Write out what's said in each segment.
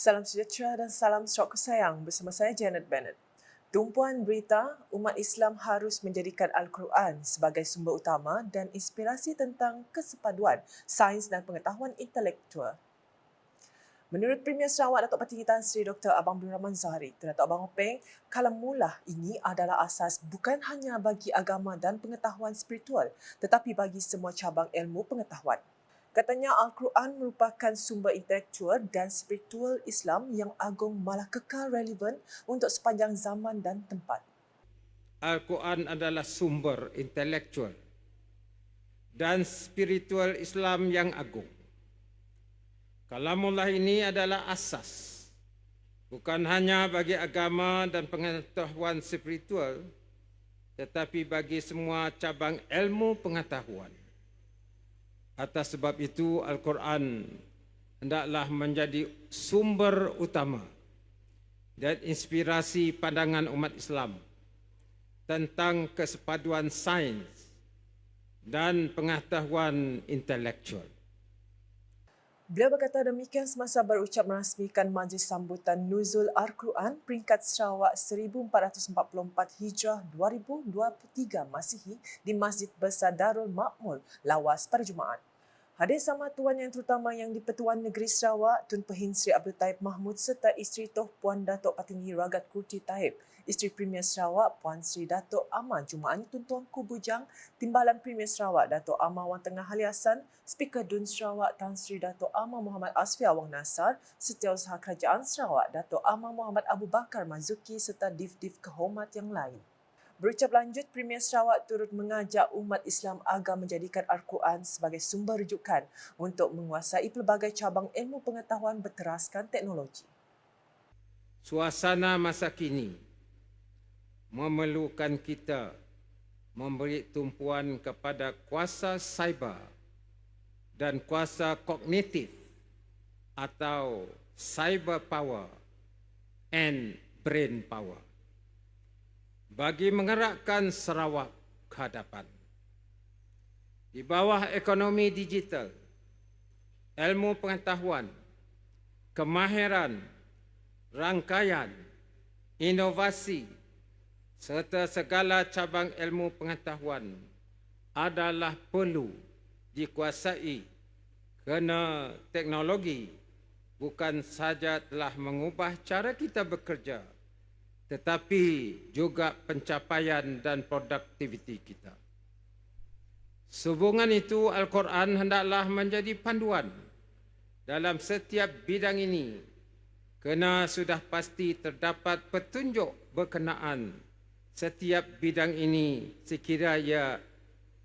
Salam sejahtera dan salam stroke kesayang bersama saya Janet Bennett. Tumpuan berita, umat Islam harus menjadikan Al-Quran sebagai sumber utama dan inspirasi tentang kesepaduan, sains dan pengetahuan intelektual. Menurut Premier Sarawak Datuk Patinggi Tan Sri Dr. Abang Abdul Rahman Zahari, Datuk Abang Openg, Kalamullah ini adalah asas bukan hanya bagi agama dan pengetahuan spiritual, tetapi bagi semua cabang ilmu pengetahuan. Katanya Al-Quran merupakan sumber intelektual dan spiritual Islam yang agung malah kekal relevan untuk sepanjang zaman dan tempat. Al-Quran adalah sumber intelektual dan spiritual Islam yang agung. Kalamullah ini adalah asas, bukan hanya bagi agama dan pengetahuan spiritual, tetapi bagi semua cabang ilmu pengetahuan. Atas sebab itu, Al-Quran hendaklah menjadi sumber utama dan inspirasi pandangan umat Islam tentang kesepaduan sains dan pengetahuan intelektual. Beliau berkata demikian semasa berucap merasmikan majlis sambutan Nuzul Al-Quran peringkat Sarawak 1444 Hijrah 2023 Masihi di Masjid Besar Darul Makmur, Lawas pada Jumaat. Hadir sama Tuan Yang Terutama Yang di-Pertuan Negeri Sarawak, Tun Pehin Sri Abdul Taib Mahmud serta isteri Toh Puan Datuk Patinggi Ragat Kurti Taib, isteri Premier Sarawak Puan Sri Datuk Amar Jumaani Tun Tuanku Bujang, Timbalan Premier Sarawak Datuk Amar Wan Tengah Ali Hassan, Speaker DUN Sarawak Tan Sri Datuk Amar Muhammad Asfi Awang Nasar, Setiausaha Kerajaan Sarawak Datuk Amar Muhammad Abu Bakar Mazuki serta div-div kehormat yang lain. Berucap lanjut, Premier Sarawak turut mengajak umat Islam agar menjadikan Al-Quran sebagai sumber rujukan untuk menguasai pelbagai cabang ilmu pengetahuan berteraskan teknologi. Suasana masa kini memerlukan kita memberi tumpuan kepada kuasa cyber dan kuasa kognitif atau cyber power and brain power bagi menggerakkan Sarawak ke hadapan. Di bawah ekonomi digital, ilmu pengetahuan, kemahiran, rangkaian, inovasi serta segala cabang ilmu pengetahuan adalah perlu dikuasai kerana teknologi bukan sahaja telah mengubah cara kita bekerja, tetapi juga pencapaian dan produktiviti kita. Sehubungan itu, Al-Quran hendaklah menjadi panduan dalam setiap bidang ini kerana sudah pasti terdapat petunjuk berkenaan setiap bidang ini sekiranya ia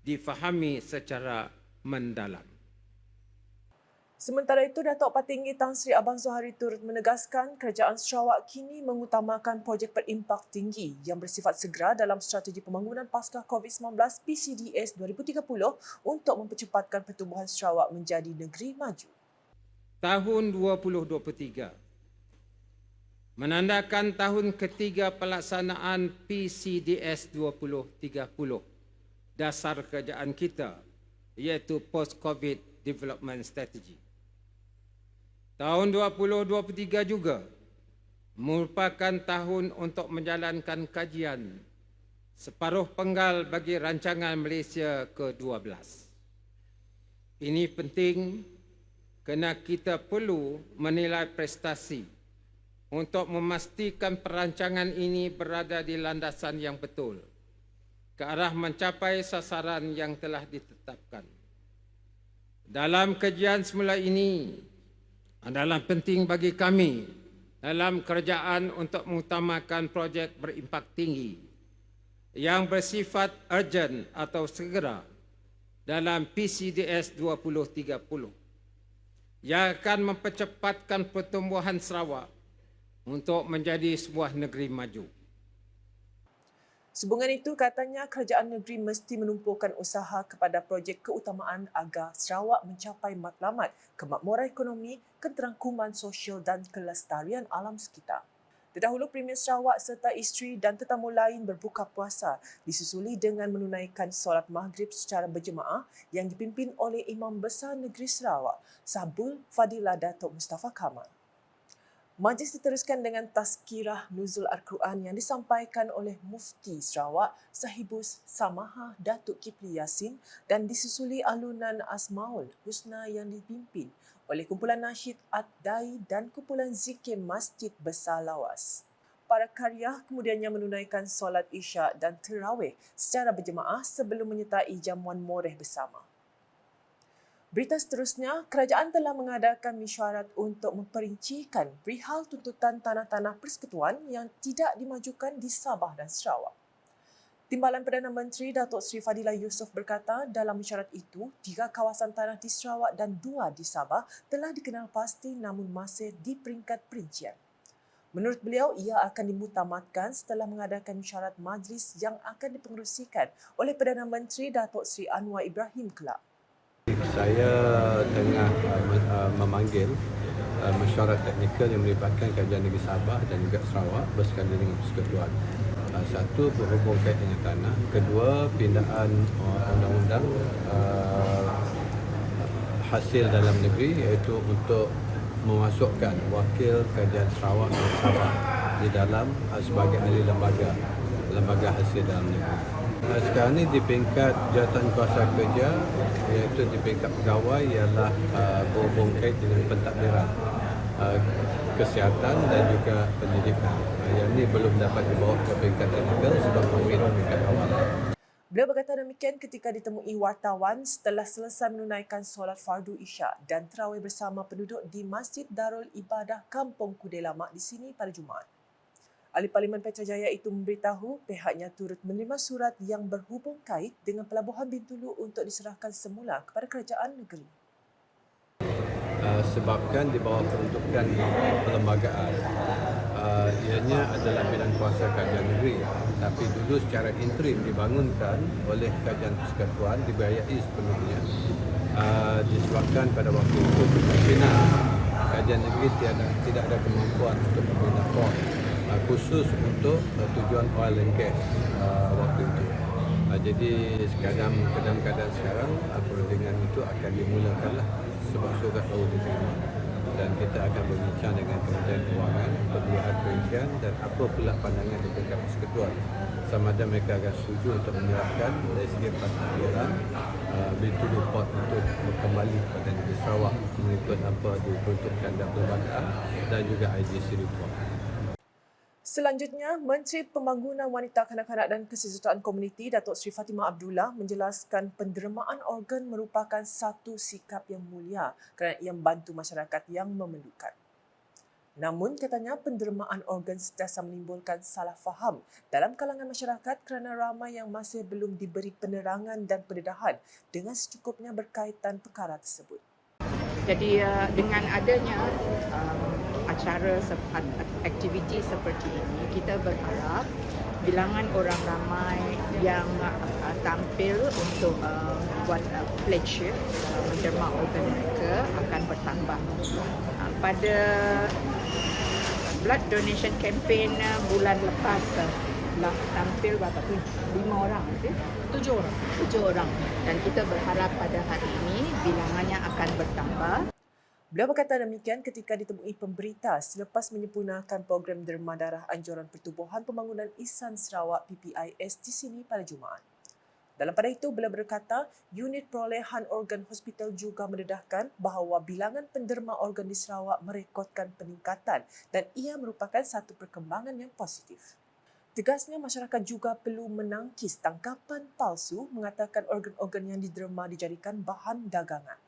difahami secara mendalam. Sementara itu, Datuk Patinggi Tan Sri Abang Zohari turut menegaskan kerajaan Sarawak kini mengutamakan projek berimpak tinggi yang bersifat segera dalam strategi pembangunan pasca COVID-19 PCDS 2030 untuk mempercepatkan pertumbuhan Sarawak menjadi negeri maju. Tahun 2023 menandakan tahun ketiga pelaksanaan PCDS 2030, dasar kerajaan kita iaitu Post-COVID Development Strategy. Tahun 2023 juga merupakan tahun untuk menjalankan kajian separuh penggal bagi rancangan Malaysia ke-12. Ini penting kerana kita perlu menilai prestasi untuk memastikan perancangan ini berada di landasan yang betul ke arah mencapai sasaran yang telah ditetapkan. Dalam kajian semula ini adalah penting bagi kami dalam kerajaan untuk mengutamakan projek berimpak tinggi yang bersifat urgent atau segera dalam PCDS 2030 yang akan mempercepatkan pertumbuhan Sarawak untuk menjadi sebuah negeri maju. Sehubungan itu, katanya kerajaan negeri mesti menumpukan usaha kepada projek keutamaan agar Sarawak mencapai matlamat kemakmuran ekonomi, keterangkuman sosial dan kelestarian alam sekitar. Terdahulu, Premier Sarawak serta isteri dan tetamu lain berbuka puasa disusuli dengan menunaikan solat maghrib secara berjemaah yang dipimpin oleh Imam Besar Negeri Sarawak, Sabul Fadilah Datuk Mustafa Kamal. Majlis diteruskan dengan tazkirah Nuzul Al-Quran yang disampaikan oleh Mufti Sarawak Sahibus Samaha Datuk Kipli Yassin dan disusuli alunan Asmaul Husna yang dipimpin oleh kumpulan nasyid Ad-Dai dan kumpulan zikir Masjid Besar Lawas. Para karya kemudiannya menunaikan solat isyak dan tarawih secara berjemaah sebelum menyertai jamuan moreh bersama. Berita seterusnya, kerajaan telah mengadakan mesyuarat untuk memperincikan perihal tuntutan tanah-tanah persekutuan yang tidak dimajukan di Sabah dan Sarawak. Timbalan Perdana Menteri Datuk Seri Fadilah Yusof berkata dalam mesyuarat itu, 3 kawasan tanah di Sarawak dan 2 di Sabah telah dikenal pasti namun masih di peringkat perincian. Menurut beliau, ia akan dimutamatkan setelah mengadakan mesyuarat majlis yang akan dipengerusikan oleh Perdana Menteri Datuk Seri Anwar Ibrahim kelak. Saya tengah memanggil mesyuarat teknikal yang melibatkan Kerajaan Negeri Sabah dan juga Sarawak bersekali dengan persekutuan. Satu, berhubung kait dengan tanah. Kedua, pindaan undang-undang hasil dalam negeri iaitu untuk memasukkan wakil Kerajaan Sarawak dan Sabah di dalam sebagai ahli lembaga hasil dalam negeri. Sekarang ini di peringkat jawatan kuasa kerja iaitu di peringkat pegawai ialah berhubung kait dengan pentadbiran kesihatan dan juga pendidikan. Yang ini belum dapat dibawa ke peringkat teknikal sebab masih di peringkat awal. Beliau berkata demikian ketika ditemui wartawan setelah selesai menunaikan solat fardu isyak dan tarawih bersama penduduk di Masjid Darul Ibadah Kampung Kudai Lama di sini pada Jumaat. Ahli Parlimen Petrajaya itu memberitahu pihaknya turut menerima surat yang berhubung kait dengan pelabuhan Bintulu untuk diserahkan semula kepada kerajaan negeri. Sebabkan di bawah peruntukan perlembagaan ianya adalah bidang kuasa kerajaan negeri, tapi dulu secara interim dibangunkan oleh kerajaan persekutuan, dibiayai sepenuhnya disebabkan pada waktu itu kemungkinan kerajaan negeri tidak ada kemampuan untuk membina port khusus untuk tujuan oil and gas waktu itu. Jadi dalam keadaan sekarang perundingan itu akan dimulakanlah sebab surat baru diterima dan kita akan berbincang dengan Kementerian Kewangan untuk melihat perincian dan apa pula pandangan di peringkat persekutuan sama ada mereka akan setuju untuk menyerahkan dari segi pentadbiran Bintulu Port untuk kembali kepada negeri Sarawak mengikut apa diperuntukkan dalam perlembagaan dan juga IGC report. Selanjutnya, Menteri Pembangunan Wanita Kanak-kanak dan Kesejahteraan Komuniti Datuk Seri Fatimah Abdullah menjelaskan pendermaan organ merupakan satu sikap yang mulia kerana ia membantu masyarakat yang memerlukan. Namun, katanya pendermaan organ sentiasa menimbulkan salah faham dalam kalangan masyarakat kerana ramai yang masih belum diberi penerangan dan pendedahan dengan secukupnya berkaitan perkara tersebut. Jadi dengan adanya acara aktiviti seperti ini, kita berharap bilangan orang ramai yang tampil untuk buat pledge menderma organ mereka akan bertambah. Pada blood donation campaign bulan lepas telah tampil berapa tu? 5 orang, 7 orang. 7 orang. Dan kita berharap pada hari ini bilangannya akan bertambah. Beliau berkata demikian ketika ditemui pemberita selepas menyempurnakan program derma darah Anjuran Pertubuhan Pembangunan Ihsan Sarawak PPIS di sini pada Jumaat. Dalam pada itu, beliau berkata, unit perolehan organ hospital juga mendedahkan bahawa bilangan penderma organ di Sarawak merekodkan peningkatan dan ia merupakan satu perkembangan yang positif. Tegasnya, masyarakat juga perlu menangkis tangkapan palsu mengatakan organ-organ yang diderma dijadikan bahan dagangan.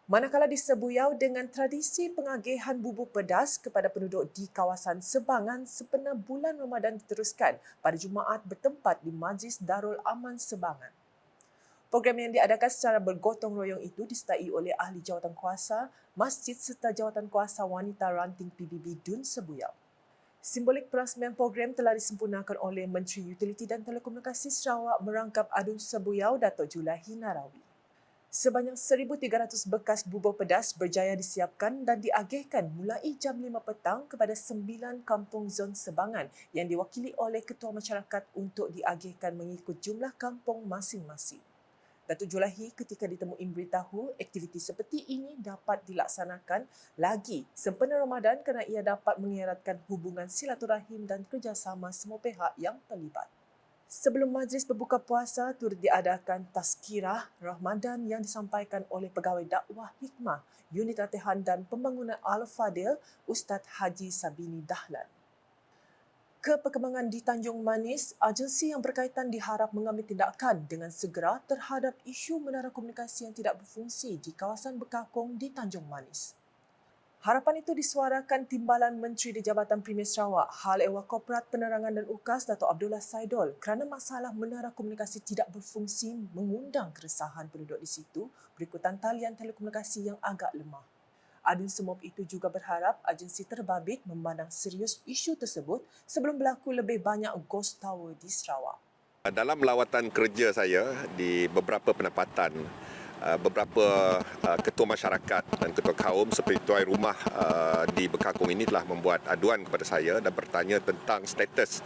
Manakala di Sebuyau dengan tradisi pengagihan bubuk pedas kepada penduduk di kawasan Sebangan sepenuh bulan Ramadan diteruskan pada Jumaat bertempat di Majlis Darul Aman Sebangan. Program yang diadakan secara bergotong royong itu disertai oleh ahli jawatan kuasa masjid serta jawatan kuasa wanita ranting PBB Dun Sebuyau. Simbolik perasmian program telah disempurnakan oleh Menteri Utiliti dan Telekomunikasi Sarawak merangkap Adun Sebuyau Datuk Julahi Narawi. Sebanyak 1,300 bekas bubur pedas berjaya disiapkan dan diagihkan mulai jam 5 petang kepada 9 kampung zon Sebangan yang diwakili oleh ketua masyarakat untuk diagihkan mengikut jumlah kampung masing-masing. Datuk Julahi ketika ditemui memberitahu aktiviti seperti ini dapat dilaksanakan lagi sempena Ramadan kerana ia dapat mengeratkan hubungan silaturahim dan kerjasama semua pihak yang terlibat. Sebelum majlis berbuka puasa, turut diadakan tazkirah Ramadan yang disampaikan oleh Pegawai Dakwah Hikmah, Unit Latihan dan Pembangunan Al-Fadil, Ustaz Haji Sabini Dahlan. Keperkembangan di Tanjung Manis, agensi yang berkaitan diharap mengambil tindakan dengan segera terhadap isu menara komunikasi yang tidak berfungsi di kawasan Bekakong di Tanjung Manis. Harapan itu disuarakan Timbalan Menteri di Jabatan Premier Sarawak, Hal Ehwal Korporat Penerangan dan UKAS Dato' Abdullah Saidol kerana masalah menara komunikasi tidak berfungsi mengundang keresahan penduduk di situ berikutan talian telekomunikasi yang agak lemah. Adun Semop itu juga berharap agensi terbabit memandang serius isu tersebut sebelum berlaku lebih banyak ghost tower di Sarawak. Dalam lawatan kerja saya di beberapa penempatan, beberapa ketua masyarakat dan ketua kaum seperti tuan rumah di Bekakong ini telah membuat aduan kepada saya dan bertanya tentang status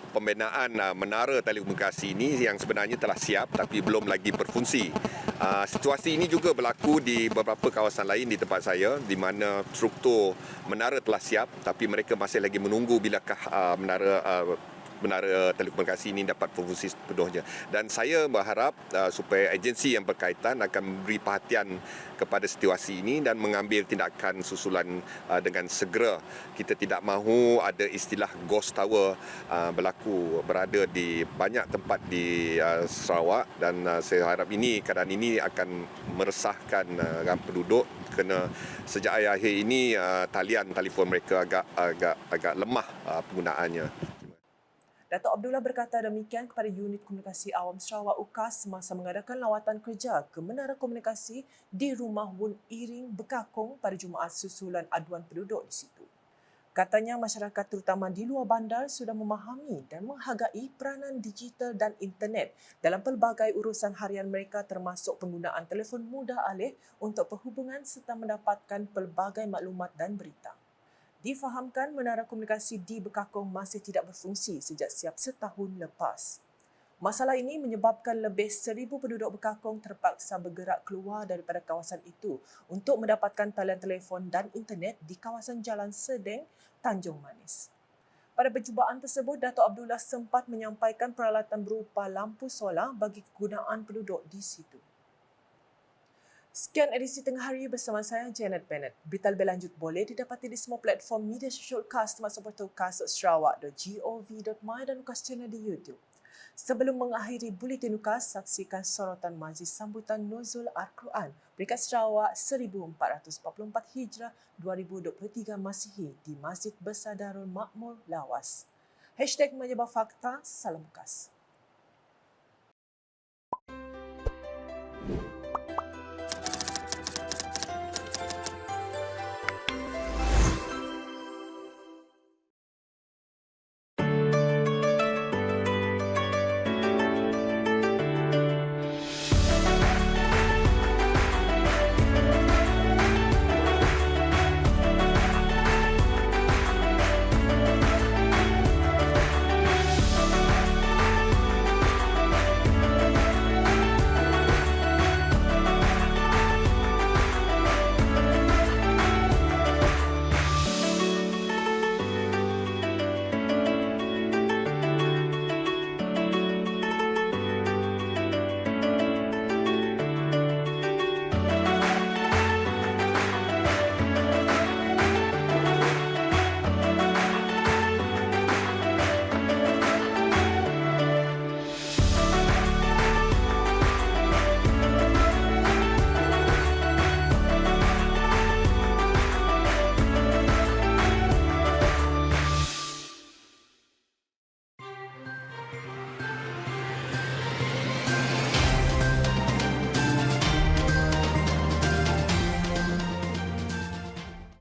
pembinaan menara telekomunikasi ini yang sebenarnya telah siap tapi belum lagi berfungsi. Situasi ini juga berlaku di beberapa kawasan lain di tempat saya di mana struktur menara telah siap tapi mereka masih lagi menunggu bilakah menara telekomunikasi ini dapat berfungsi sepenuhnya. Dan saya berharap supaya agensi yang berkaitan akan memberi perhatian kepada situasi ini dan mengambil tindakan susulan dengan segera. Kita tidak mahu ada istilah ghost tower berada di banyak tempat di Sarawak dan saya harap keadaan ini akan meresahkan penduduk kerana sejak akhir ini talian telefon mereka agak lemah penggunaannya. Datuk Abdullah berkata demikian kepada Unit Komunikasi Awam Sarawak UKAS semasa mengadakan lawatan kerja ke menara komunikasi di Rumah Wun Iring Bekakong pada Jumaat susulan aduan penduduk di situ. Katanya masyarakat terutama di luar bandar sudah memahami dan menghargai peranan digital dan internet dalam pelbagai urusan harian mereka termasuk penggunaan telefon mudah alih untuk perhubungan serta mendapatkan pelbagai maklumat dan berita. Difahamkan menara komunikasi di Bekakong masih tidak berfungsi sejak siap setahun lepas. Masalah ini menyebabkan lebih 1,000 penduduk Bekakong terpaksa bergerak keluar daripada kawasan itu untuk mendapatkan talian telefon dan internet di kawasan Jalan Sedeng, Tanjung Manis. Pada perjumpaan tersebut, Datuk Abdullah sempat menyampaikan peralatan berupa lampu solar bagi kegunaan penduduk di situ. Sekian edisi Tengah Hari bersama saya, Janet Bennett. Berita lebih lanjut boleh didapati di semua platform media sosial UKAS termasuk portal ukas.sarawak.gov.my dan UKAS channel di YouTube. Sebelum mengakhiri buletin UKAS, saksikan sorotan majlis sambutan Nuzul Al-Quran peringkat Sarawak 1444 Hijrah 2023 Masihi di Masjid Besar Darul Makmur Lawas. #Menyebar Fakta, Salam UKAS.